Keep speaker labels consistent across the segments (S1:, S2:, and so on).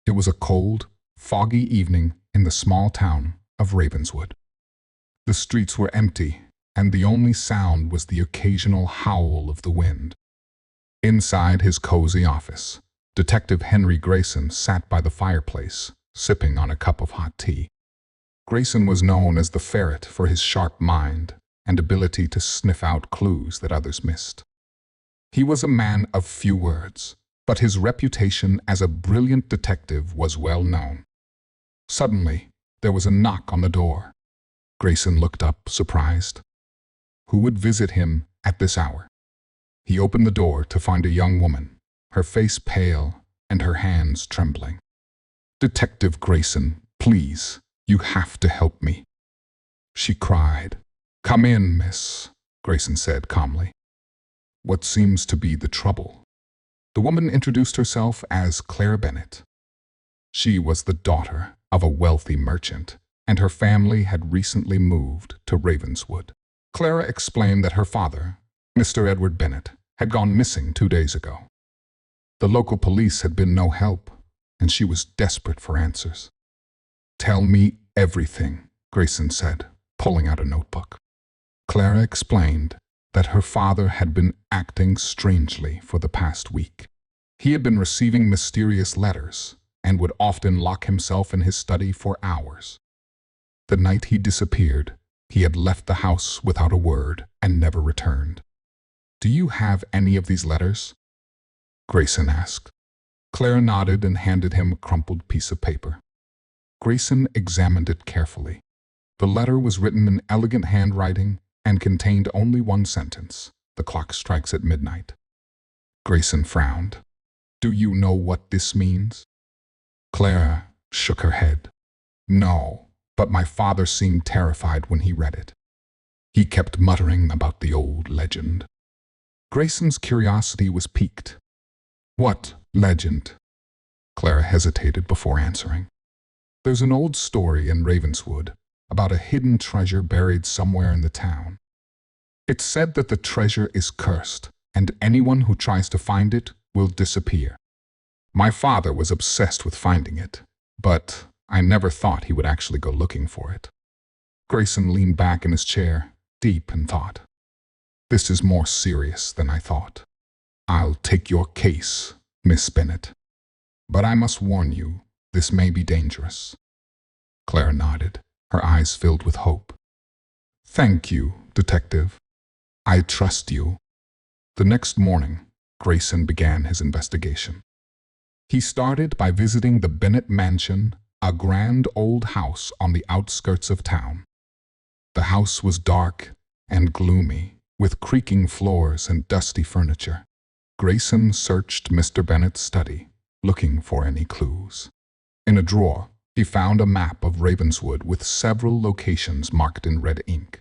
S1: It was a cold, foggy evening in the small town of Ravenswood. The streets were empty, and the only sound was the occasional howl of the wind. Inside his cozy office, Detective Henry Grayson sat by the fireplace, sipping on a cup of hot tea. Grayson was known as the Ferret for his sharp mind and ability to sniff out clues that others missed. He was a man of few words, but his reputation as a brilliant detective was well known. Suddenly, there was a knock on the door. Grayson looked up, surprised. Who would visit him at this hour? He opened the door to find a young woman, her face pale and her hands trembling. "Detective Grayson, please, you have to help me," she cried. "Come in, miss," Grayson said calmly. "What seems to be the trouble?" The woman introduced herself as Clara Bennett. She was the daughter of a wealthy merchant, and her family had recently moved to Ravenswood. Clara explained that her father, Mr. Edward Bennett, had gone missing 2 days ago. The local police had been no help, and she was desperate for answers. "Tell me everything," Grayson said, pulling out a notebook. Clara explained that her father had been acting strangely for the past week. He had been receiving mysterious letters and would often lock himself in his study for hours. The night he disappeared, he had left the house without a word and never returned. "Do you have any of these letters?" Grayson asked. Clara nodded and handed him a crumpled piece of paper. Grayson examined it carefully. The letter was written in elegant handwriting and contained only one sentence: "The clock strikes at midnight." Grayson frowned. "Do you know what this means?" Clara shook her head. "No, but my father seemed terrified when he read it. He kept muttering about the old legend." Grayson's curiosity was piqued. "What legend?" Clara hesitated before answering. "There's an old story in Ravenswood about a hidden treasure buried somewhere in the town. It's said that the treasure is cursed, and anyone who tries to find it will disappear. My father was obsessed with finding it, but I never thought he would actually go looking for it." Grayson leaned back in his chair, deep in thought. "This is more serious than I thought. I'll take your case, Miss Bennett. But I must warn you, this may be dangerous." Clara nodded, her eyes filled with hope. "Thank you, Detective. I trust you." The next morning, Grayson began his investigation. He started by visiting the Bennett Mansion, a grand old house on the outskirts of town. The house was dark and gloomy, with creaking floors and dusty furniture. Grayson searched Mr. Bennett's study, looking for any clues. In a drawer, he found a map of Ravenswood with several locations marked in red ink.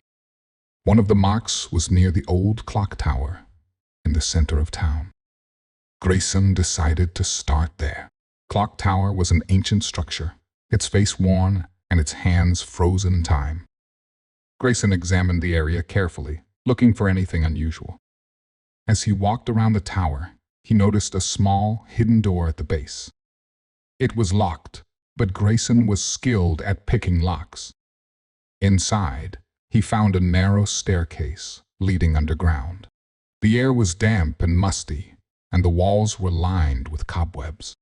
S1: One of the marks was near the old clock tower in the center of town. Grayson decided to start there. Clock Tower was an ancient structure, its face worn and its hands frozen in time. Grayson examined the area carefully, looking for anything unusual. As he walked around the tower, he noticed a small, hidden door at the base. It was locked, but Grayson was skilled at picking locks. Inside, he found a narrow staircase leading underground. The air was damp and musty, and the walls were lined with cobwebs.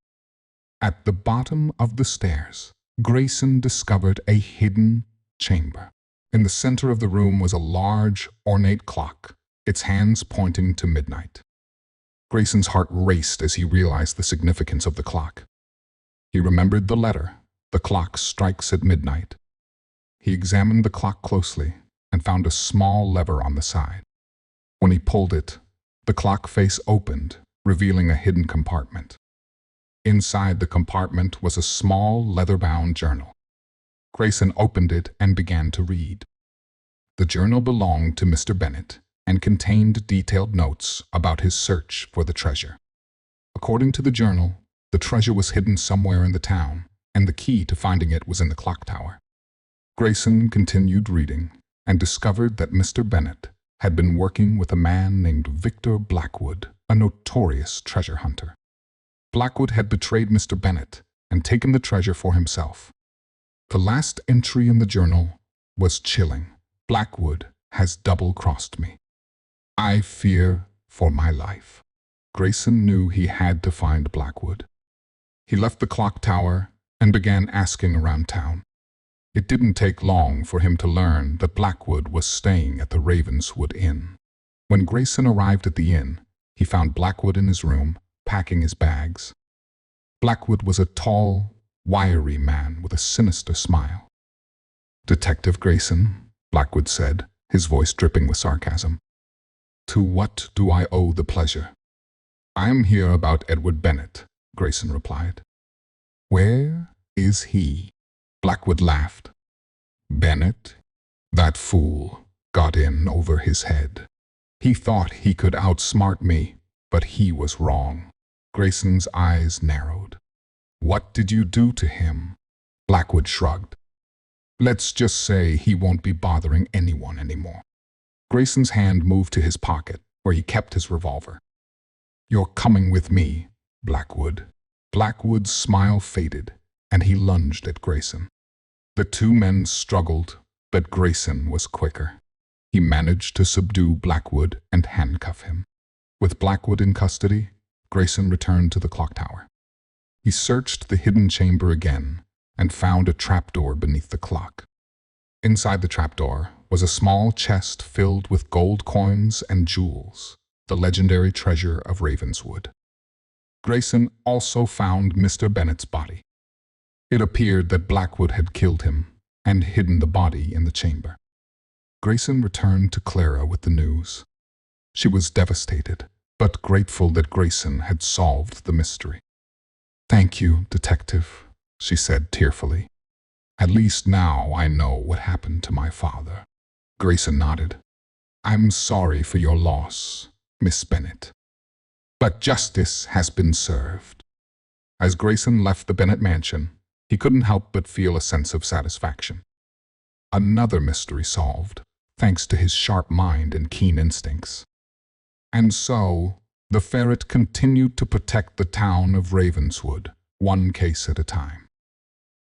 S1: At the bottom of the stairs, Grayson discovered a hidden chamber. In the center of the room was a large, ornate clock, its hands pointing to midnight. Grayson's heart raced as he realized the significance of the clock. He remembered the letter, "The clock strikes at midnight." He examined the clock closely and found a small lever on the side. When he pulled it, the clock face opened, revealing a hidden compartment. Inside the compartment was a small, leather-bound journal. Grayson opened it and began to read. The journal belonged to Mr. Bennett and contained detailed notes about his search for the treasure. According to the journal, the treasure was hidden somewhere in the town, and the key to finding it was in the clock tower. Grayson continued reading and discovered that Mr. Bennett had been working with a man named Victor Blackwood, a notorious treasure hunter. Blackwood had betrayed Mr. Bennett and taken the treasure for himself. The last entry in the journal was chilling. Blackwood has double-crossed me. I fear for my life. Grayson knew he had to find Blackwood. He left the clock tower and began asking around town. It didn't take long for him to learn that Blackwood was staying at the Ravenswood Inn. When Grayson arrived at the inn, he found Blackwood in his room, packing his bags. Blackwood was a tall, wiry man with a sinister smile. "Detective Grayson," Blackwood said, his voice dripping with sarcasm. "To what do I owe the pleasure?" "I am here about Edward Bennet," Grayson replied. "Where is he?" Blackwood laughed. "Bennet? That fool got in over his head. He thought he could outsmart me, but he was wrong." Grayson's eyes narrowed. "What did you do to him?" Blackwood shrugged. "Let's just say he won't be bothering anyone anymore." Grayson's hand moved to his pocket, where he kept his revolver. "You're coming with me, Blackwood." Blackwood's smile faded, and he lunged at Grayson. The two men struggled, but Grayson was quicker. He managed to subdue Blackwood and handcuff him. With Blackwood in custody, Grayson returned to the clock tower. He searched the hidden chamber again and found a trapdoor beneath the clock. Inside the trapdoor was a small chest filled with gold coins and jewels, the legendary treasure of Ravenswood. Grayson also found Mr. Bennet's body. It appeared that Blackwood had killed him and hidden the body in the chamber. Grayson returned to Clara with the news. She was devastated, but grateful that Grayson had solved the mystery. "Thank you, Detective," she said tearfully. "At least now I know what happened to my father." Grayson nodded. "I'm sorry for your loss, Miss Bennet. But justice has been served." As Grayson left the Bennet mansion, he couldn't help but feel a sense of satisfaction. Another mystery solved, thanks to his sharp mind and keen instincts. And so, the Ferret continued to protect the town of Ravenswood, one case at a time.